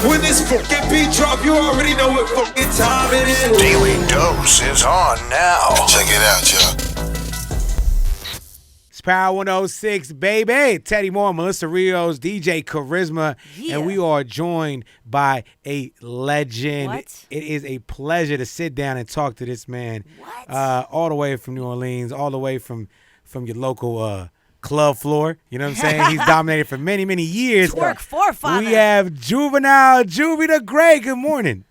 When this fucking beat drop, you already know what fucking time it is. Daily Dose is on now. Check it out, y'all. It's Power 106, baby. Teddy Mora, Melissa Rios, DJ Carisma, and we are joined by a legend. What? It is a pleasure to sit down and talk to this man. What? All the way from New Orleans, all the way from your local club floor. You know what I'm saying? He's dominated for many, many years. Twerk forefather. We have Juvenile, Juvie The Great. Good morning.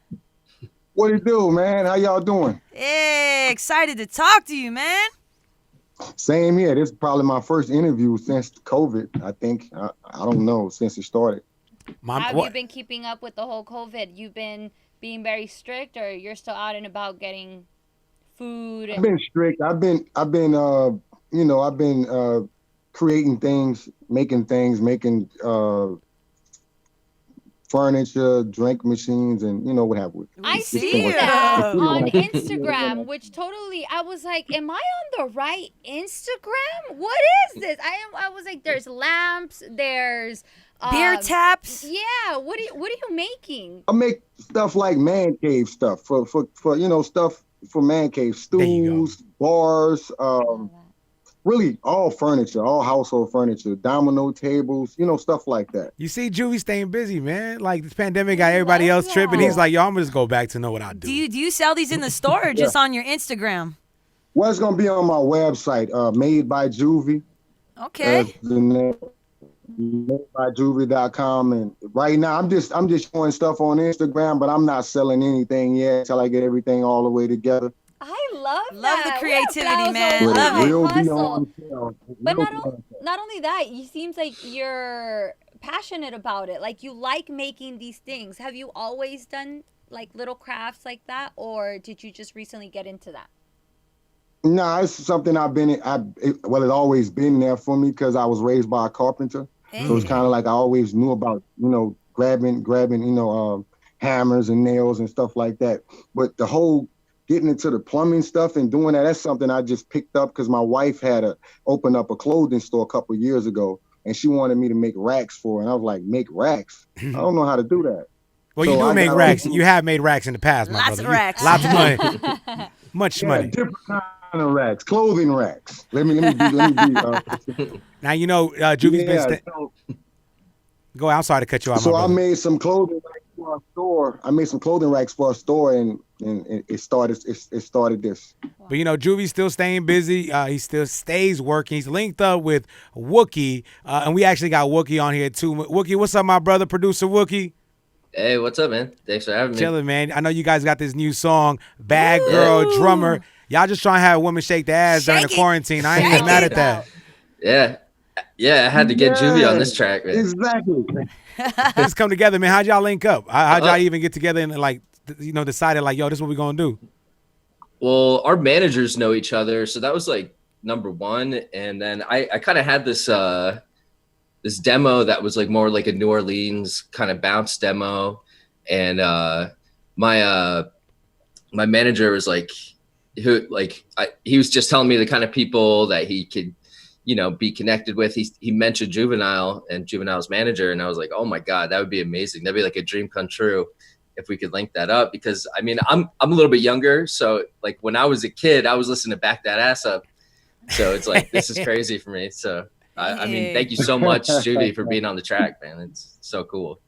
What it do, man? How y'all doing? Hey, excited to talk to you, man. Same here. This is probably my first interview since COVID, I think. I don't know, since it started. Have you been keeping up with the whole COVID? You've been being very strict, or you're still out and about getting food? I've been strict. I've been creating things, making furniture, drink machines, and what have we. I see that on Instagram, which totally, I was like, am I on the right Instagram? What is this? I was like, there's lamps, there's beer taps. Yeah, what are you making? I make stuff like man cave stuff for stuff for man cave, stools, bars, really all furniture, all household furniture, domino tables, stuff like that. You see Juvie staying busy, man. Like this pandemic got everybody else tripping. He's like, yo, I'm gonna just go back to know what I do. Do you sell these in the store or just on your Instagram? Well, it's gonna be on my website, Made by Juvie. Okay. MadeByJuvie.com, and right now I'm just showing stuff on Instagram, but I'm not selling anything yet until I get everything all the way together. I love that. Love the creativity, man. Love it. But not only that, it seems like you're passionate about it. Like you like making these things. Have you always done like little crafts like that, or did you just recently get into that? No, it's something it's always been there for me because I was raised by a carpenter. Hey. So it's kind of like I always knew about, grabbing, hammers and nails and stuff like that. But the whole getting into the plumbing stuff and doing that's something I just picked up because my wife had opened up a clothing store a couple of years ago, and she wanted me to make racks for her. And I was like, make racks? I don't know how to do that. Well, you do make racks. You have made racks in the past, my brother. Lots of racks. Lots of money. Much money. Different kind of racks, clothing racks. Let me be. Now, Juvie's been Go ahead. I'm sorry to cut you off. So I made some clothing racks for a store. And it started this. But Juvie's still staying busy. He still stays working. He's linked up with Wuki, and we actually got Wuki on here too. Wuki, what's up, my brother, producer Wuki? Hey, what's up, man? Thanks for having me. Chilling, man. I know you guys got this new song, Bad Girl Drummer. Y'all just trying to have women shake their ass during the quarantine. I ain't even mad at that. Yeah, I had to get Juvie on this track, man. Exactly. Let's come together, man. How'd y'all link up? How'd y'all even get together and decided like, yo, this is what we gonna do? Well, our managers know each other, so that was like number one. And then I kind of had this this demo that was like more like a New Orleans kind of bounce demo, and my manager was like, he was just telling me the kind of people that he could be connected with. He mentioned Juvenile and Juvenile's manager, and I was like, oh my God, that would be amazing. That'd be like a dream come true if we could link that up, because I mean, I'm a little bit younger, so like when I was a kid, I was listening to Back That Ass Up, so it's like this is crazy for me. So I mean, thank you so much, Juvie, for being on the track, man. It's so cool.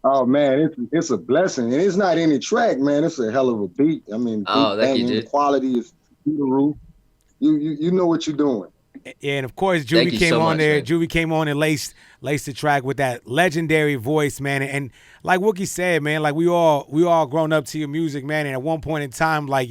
Oh man, it's a blessing, and it's not any track, man. It's a hell of a beat. I mean, thank you, dude. Quality is through the roof. You know what you're doing. And of course, Juvie came on there. Man. Juvie came on and laced the track with that legendary voice, man. And like Wuki said, man, like we all grown up to your music, man. And at one point in time, like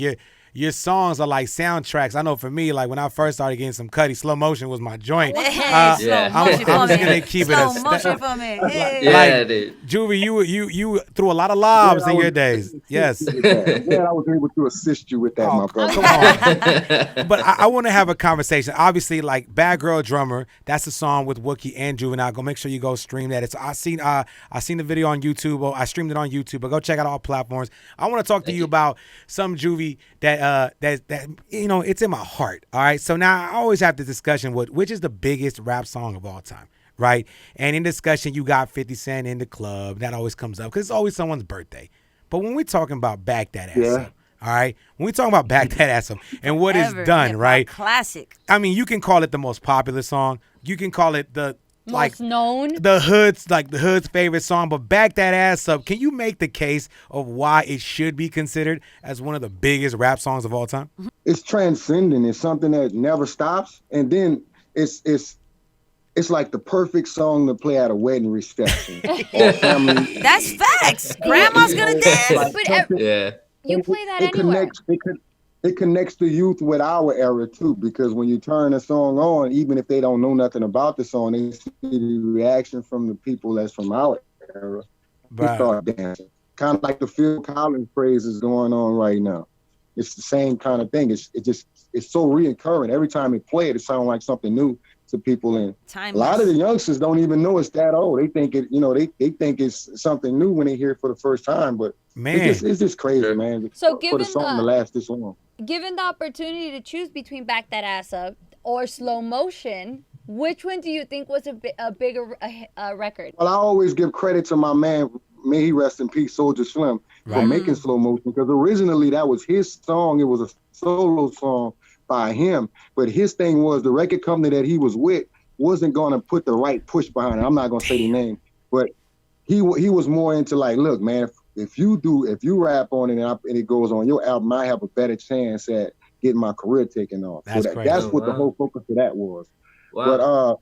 your songs are like soundtracks. I know for me, like when I first started getting some Cuddy, Slow Motion was my joint. I'm just gonna keep it a slow motion for me. Dude. Juvie, you threw a lot of lobs in your days. Yes. Yeah, I was able to assist you with that, my brother. Come on. But I want to have a conversation. Obviously, like Bad Girl Drummer, that's a song with Wuki and Juvenile. Go make sure you go stream that. I seen the video on YouTube. Or I streamed it on YouTube. But go check out all platforms. I want to talk to you about some Juvie that it's in my heart. All right. So now I always have this discussion with which is the biggest rap song of all time. right? And in discussion, you got 50 Cent in the club. That always comes up because it's always someone's birthday. But when we're talking about Back That Ass Up, all right? When we talking about Back That Ass Up and what is done, right? Classic. I mean, you can call it the most popular song. You can call it the most known. The hood's favorite song. But Back That Ass Up, can you make the case of why it should be considered as one of the biggest rap songs of all time? It's transcending. It's something that never stops. And then it's like the perfect song to play at a wedding reception or family. That's facts. Grandma's gonna dance. But you play that anywhere. It connects the youth with our era too, because when you turn a song on, even if they don't know nothing about the song, they see the reaction from the people that's from our era. They start dancing. Kind of like the Phil Collins craze is going on right now. It's the same kind of thing. It's so reoccurring. Every time it plays, it sounds like something new to people. And a lot of the youngsters don't even know it's that old. They think they think it's something new when they hear it for the first time. But man, it's just crazy, man. So for the song to last this long. Given the opportunity to choose between Back That Ass Up or Slow Motion, which one do you think was a bigger record? Well, I always give credit to my man, may he rest in peace, Soulja Slim, for making Slow Motion, because originally that was his song. It was a solo song by him, but his thing was the record company that he was with wasn't going to put the right push behind it. I'm not going to say the name, but he was more into like, look, man, if you rap on it and it goes on your album, I have a better chance at getting my career taken off. That's what the whole focus of that was. Wow. But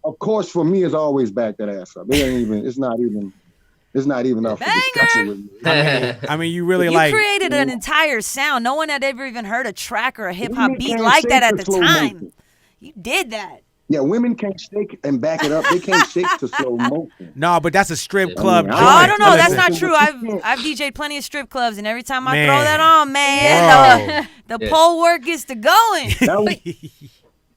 of course, for me, it's always Back That Ass Up. It's not even up for discussion with me. I mean, you really you created an entire sound. No one had ever even heard a track or a hip hop beat like that at the time. You did that. Yeah, women can't shake and back it up. They can't shake to slow motion. No, but that's a strip club. I don't know. That's not true. I've DJ'd plenty of strip clubs, and every time I throw that on, man, the pole work gets to going.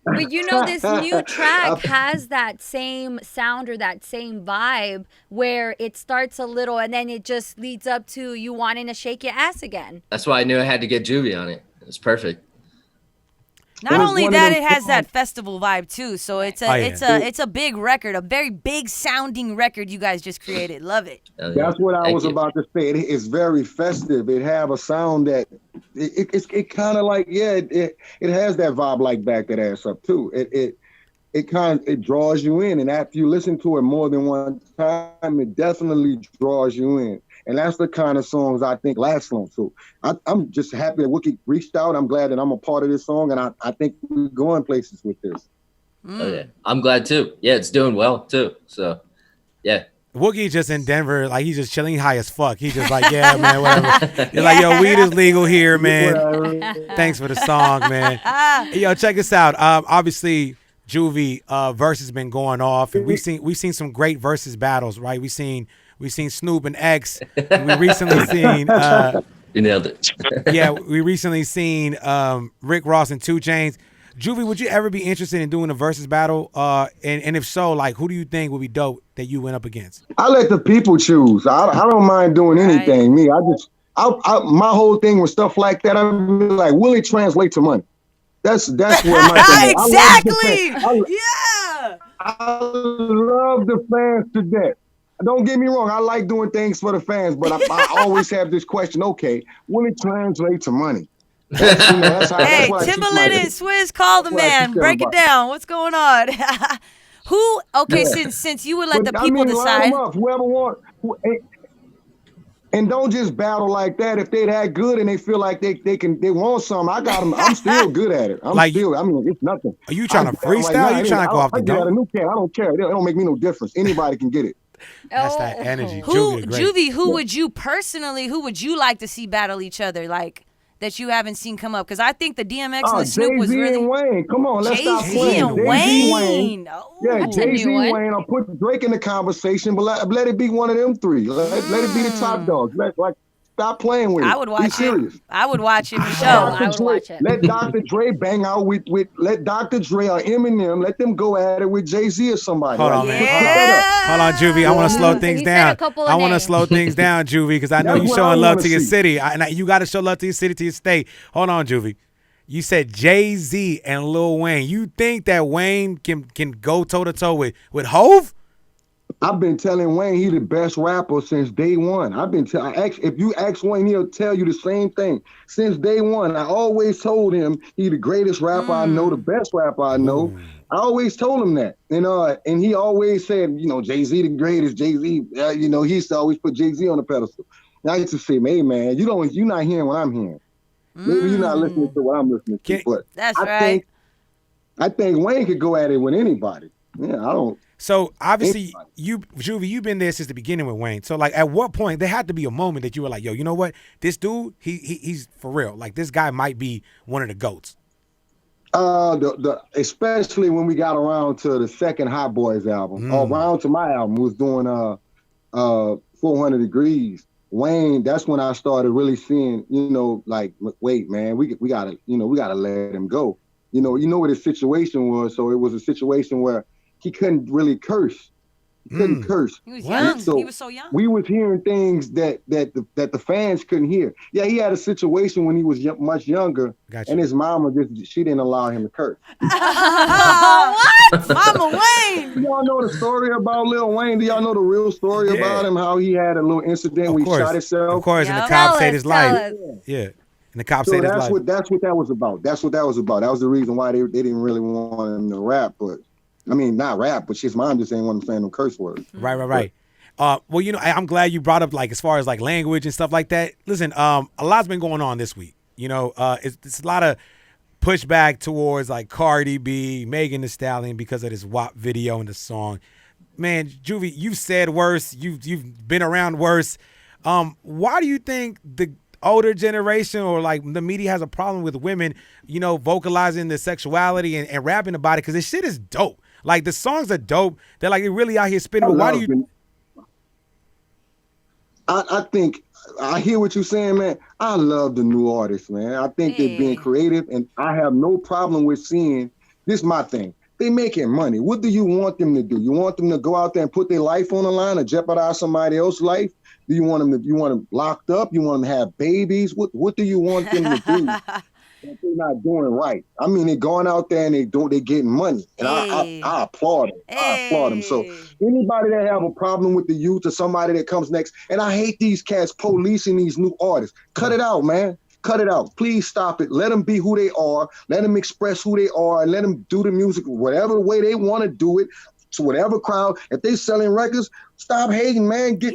But you know, this new track has that same sound or that same vibe where it starts a little and then it just leads up to you wanting to shake your ass again. That's why I knew I had to get Juvie on it. It's perfect. Not only that, it has that festival vibe too. So it's a big record, a very big sounding record you guys just created. Love it. That's what I was about to say. It's very festive. It have a sound that it kind of like it has that vibe like Back That Ass Up too. It draws you in, and after you listen to it more than one time, it definitely draws you in. And that's the kind of songs I think last long. So I'm just happy that Wuki reached out. I'm glad that I'm a part of this song, and I think we're going places with this. Oh yeah, I'm glad too. Yeah, it's doing well too. So yeah. Wuki just in Denver, like he's just chilling, high as fuck. He's just like, yeah, man, whatever. You're like, yo, weed is legal here, man. Thanks for the song, man. Yo, check this out. Obviously, Juvie Versus has been going off, and we've seen some great versus battles, right? We've seen Snoop and X. We recently seen you nailed it. yeah, we recently seen Rick Ross and 2 Chainz. Juvie, would you ever be interested in doing a versus battle? And if so, like, who do you think would be dope that you went up against? I let the people choose. I don't mind doing anything. Me, my whole thing with stuff like that, I'm like, will it translate to money? That's where my thing is. Exactly. I love the fans to death. Don't get me wrong. I like doing things for the fans, but I always have this question. Okay, will it translate to money? That's hey, Timberland and Swizz, call the man. Break it down. What's going on? Who? Okay, since you would let the people decide. Whoever wants. And don't just battle like that. If they're that good and they feel like they want something, I got them. I'm still good at it. It's nothing. Are you trying to freestyle? Are you trying to go off the dome? I don't care. It don't make me no difference. Anybody can get it. That's that energy. Juvie, who would you like to see battle each other, like, that you haven't seen come up? Because I think the DMX and the Snoop was really... Jay-Z and Wayne. Come on, let's stop playing. Jay-Z and Wayne. Yeah, Jay-Z and Wayne. I'll put Drake in the conversation, but let it be one of them three. Let it be the top dogs. Stop playing with it. I would watch it. I would watch it for sure. I would watch it. Let Dr. Dre bang out let Dr. Dre or Eminem, let them go at it with Jay-Z or somebody. Hold on, man. Hold on, Juvie. I want to slow things down. I want to slow things down, Juvie, because I know you're showing love to your city. And you got to show love to your city, to your state. Hold on, Juvie. You said Jay-Z and Lil Wayne. You think that Wayne can go toe-to-toe with Hov? I've been telling Wayne he the best rapper since day one. If you ask Wayne, he'll tell you the same thing. Since day one, I always told him he the greatest rapper I know, the best rapper I know. I always told him that. And he always said, Jay-Z the greatest, Jay-Z. He used to always put Jay-Z on the pedestal. And I used to say, hey man, you're not hearing what I'm hearing. Maybe you're not listening to what I'm listening to. But that's right. I think Wayne could go at it with anybody. Yeah, I don't. So obviously, Juvie, you've been there since the beginning with Wayne. So like, at what point there had to be a moment that you were like, yo, you know what? This dude, he's for real. Like, this guy might be one of the GOATs. Especially when we got around to the second Hot Boys album, or around to my album, was doing 400 Degrees. Wayne, that's when I started really seeing, like, wait, man, we gotta let him go. You know what his situation was. So it was a situation where he couldn't really curse. He couldn't curse. He was young. So he was so young. We was hearing things that the fans couldn't hear. Yeah, he had a situation when he was much younger, and his mama she didn't allow him to curse. What? Mama Wayne. Do y'all know the story about Lil Wayne? Do y'all know the real story about him? How he had a little incident where he shot himself? Of course, and the cops saved his life. Yeah. And the cops saved his life. That's what that was about. That was the reason why they didn't really want him to rap, but. I mean, not rap, but his mom just ain't want him saying no curse words. Right. Well, I'm glad you brought up, like, as far as like language and stuff like that. Listen, a lot's been going on this week. It's a lot of pushback towards like Cardi B, Megan Thee Stallion because of this WAP video and the song. Man, Juvie, you've said worse. You've been around worse. Why do you think the older generation or like the media has a problem with women, vocalizing their sexuality and rapping about it? Because this shit is dope. Like, the songs are dope. They're like, they're really out here spinning. But why do you? I think I hear what you're saying, man. I love the new artists, man. I think they're being creative, and I have no problem with seeing. This is my thing. They making money. What do you want them to do? You want them to go out there and put their life on the line or jeopardize somebody else's life? Do you want them locked up? You want them to have babies? What do you want them to do? That they're not doing right. I mean, they're going out there and they're getting money, and I applaud them. I applaud them. So anybody that have a problem with the youth or somebody that comes next, and I hate these cats policing these new artists. Cut it out, man. Cut it out. Please stop it. Let them be who they are. Let them express who they are, and let them do the music whatever way they want to do it. To whatever crowd. If they selling records, stop hating, man. Do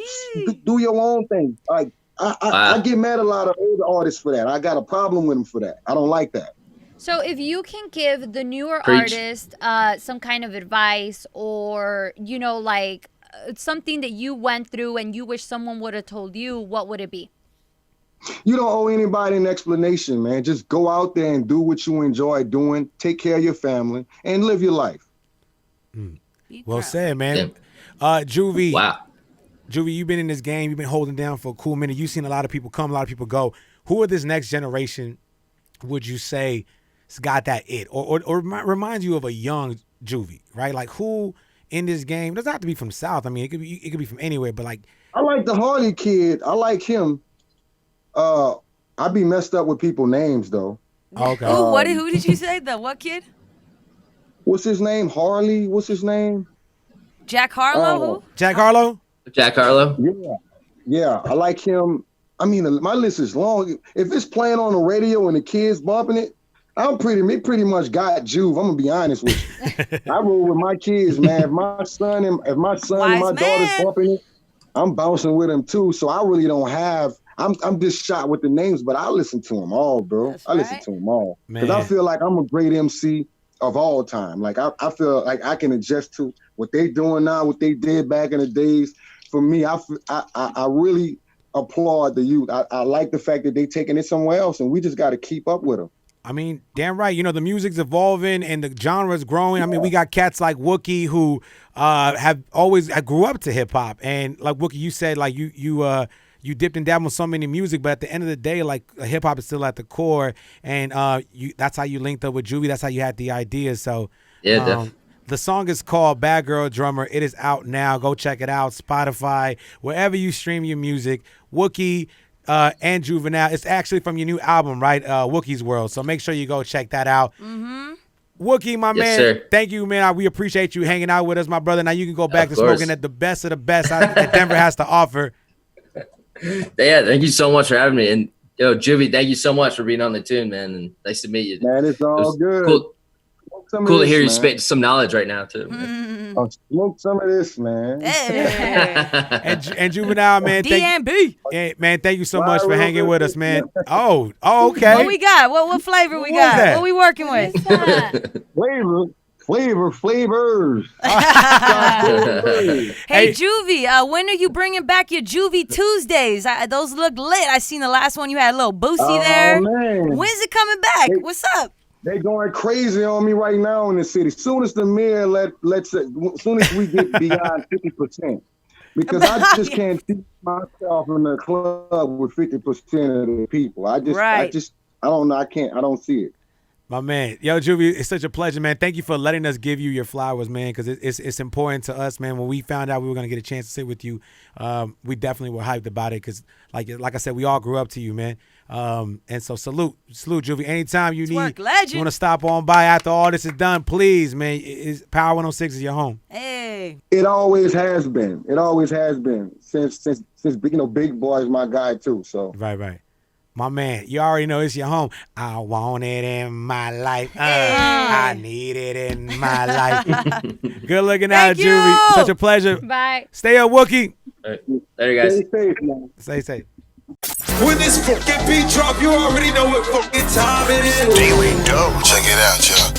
your own thing. Like. I get mad at a lot of older artists for that. I got a problem with them for that. I don't like that. So if you can give the newer artist some kind of advice or, like something that you went through and you wish someone would have told you, what would it be? You don't owe anybody an explanation, man. Just go out there and do what you enjoy doing. Take care of your family and live your life. Well said, man. Juvie. Wow. Juvie, you've been in this game. You've been holding down for a cool minute. You've seen a lot of people come, a lot of people go. Who are this next generation, would you say, has got that it? Or reminds you of a young Juvie, right? Like, who in this game, doesn't have to be from South. I mean, it could be from anywhere, but like. I like the Harley kid. I like him. I'd be messed up with people's names, though. Okay. Who did you say? The what kid? What's his name? Harley? What's his name? Jack Harlow? Jack Harlow? Jack Harlow? Yeah, I like him. I mean, my list is long. If it's playing on the radio and the kids bumping it, pretty much got Juve. I'm gonna be honest with you. I roll with my kids, man. If my son and my daughter's bumping it, I'm bouncing with them too. So I really don't have. I'm just shot with the names, but I listen to them all, bro. That's I listen to them all because Man. I feel like I'm a great MC of all time. Like I feel like I can adjust to what they doing now, what they did back in the days. For me, I really applaud the youth. I like the fact that they taking it somewhere else, and we just got to keep up with them. I mean, damn right. The music's evolving and the genre's growing. I mean, we got cats like Wuki who I grew up to hip hop, and like Wuki, you said, like you dipped and dabbled with so many music, but at the end of the day, like hip hop is still at the core, and that's how you linked up with Juvie. That's how you had the idea. So Yeah, definitely. the song is called Bad Girl Drummer. It is out now. Go check it out. Spotify, wherever you stream your music. Wuki and Juvenile. It's actually from your new album, right? Wookie's World. So make sure you go check that out. Mm-hmm. Wookie, my man, sir. Thank you, man. We appreciate you hanging out with us, my brother. Now you can go back to smoking at the best of the best that Denver has to offer. Yeah, thank you so much for having me. And Juvie, thank you so much for being on the tune, man. And nice to meet you. Man, it's all good. Cool to hear you spit some knowledge right now too. Smoke some of this, man. Hey. and Juvenile, man. DMB. Man, thank you so much for hanging with us, man. Oh, okay. What we got? What flavor we got? that? What we working with? Flavors. Hey, Juvie, when are you bringing back your Juvie Tuesdays? Those look lit. I seen the last one you had a little Boosie there. Man. When's it coming back? What's up? They going crazy on me right now in the city. Soon as the mayor soon as we get beyond 50%, because I just can't see myself in the club with 50% of the people. I don't know. I don't see it. My man, yo, Juvie, it's such a pleasure, man. Thank you for letting us give you your flowers, man, because it's important to us, man. When we found out we were going to get a chance to sit with you, we definitely were hyped about it because, like I said, we all grew up to you, man. And so salute, Juvie. Anytime you want to stop on by after all this is done, please, man. Power 106 is your home. Hey. It always has been. Since Big Boy's my guy too. So right. My man, you already know it's your home. I want it in my life. I need it in my life. Good looking out, Juvie. Such a pleasure. Bye. Stay up, Wookie. All right. Later, guys. Stay safe, man. Stay safe. When this fucking beat drop, you already know what fucking time it is. Daily Dope. Check it out, y'all.